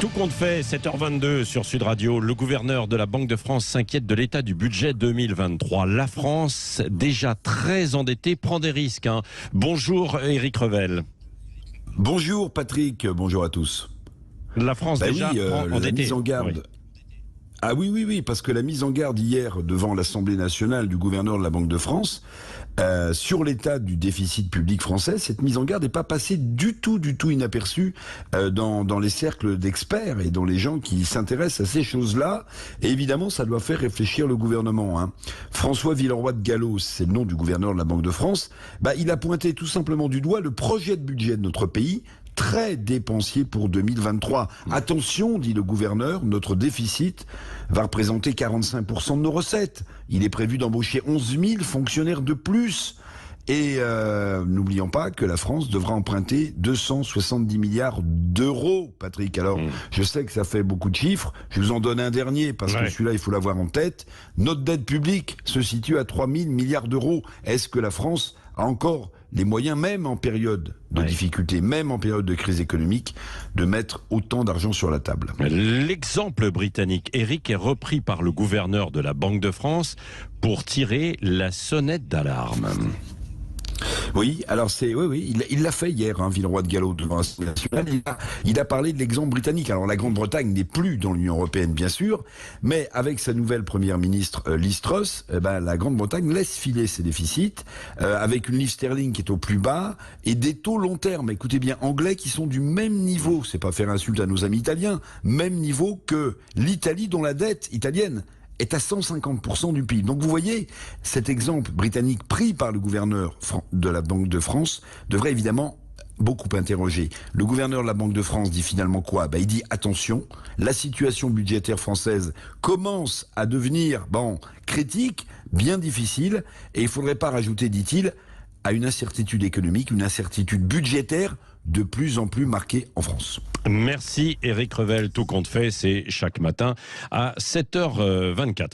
Tout compte fait, 7h22 sur Sud Radio. Le gouverneur de la Banque de France s'inquiète de l'état du budget 2023. La France, déjà très endettée, prend des risques. Bonjour Éric Revel. Bonjour Patrick, bonjour à tous. La France déjà la endettée. mise en garde. Oui. Ah oui, parce que la mise en garde hier devant l'Assemblée nationale du gouverneur de la Banque de France sur l'état du déficit public français, cette mise en garde n'est pas passée du tout inaperçue dans les cercles d'experts et dans les gens qui s'intéressent à ces choses-là. Et évidemment, ça doit faire réfléchir le gouvernement. François Villeroy de Galhau, c'est le nom du gouverneur de la Banque de France, il a pointé tout simplement du doigt le projet de budget de notre pays, très dépensier pour 2023. Attention, dit le gouverneur, notre déficit va représenter 45% de nos recettes. Il est prévu d'embaucher 11 000 fonctionnaires de plus. Et n'oublions pas que la France devra emprunter 270 milliards d'euros, Patrick. Alors, je sais que ça fait beaucoup de chiffres. Je vous en donne un dernier, parce que celui-là, il faut l'avoir en tête. Notre dette publique se situe à 3 000 milliards d'euros. Est-ce que la France a encore les moyens, même en période de difficulté, même en période de crise économique, de mettre autant d'argent sur la table? L'exemple britannique, Éric, est repris par le gouverneur de la Banque de France pour tirer la sonnette d'alarme. Oui, alors il l'a fait hier, Villeroy de Galhau devant l'Assemblée nationale. Il a parlé de l'exemple britannique. Alors la Grande-Bretagne n'est plus dans l'Union européenne, bien sûr, mais avec sa nouvelle première ministre Liz Truss, la Grande-Bretagne laisse filer ses déficits avec une livre sterling qui est au plus bas et des taux long terme. Écoutez bien, anglais qui sont du même niveau. C'est pas faire insulte à nos amis italiens, même niveau que l'Italie, dont la dette italienne est à 150% du PIB. Donc vous voyez, cet exemple britannique pris par le gouverneur de la Banque de France devrait évidemment beaucoup interroger. Le gouverneur de la Banque de France dit finalement quoi ? Il dit attention, la situation budgétaire française commence à devenir critique, bien difficile, et il ne faudrait pas rajouter, dit-il, à une incertitude économique, une incertitude budgétaire de plus en plus marquée en France. Merci Éric Revel. Tout compte fait, c'est chaque matin à 7h24.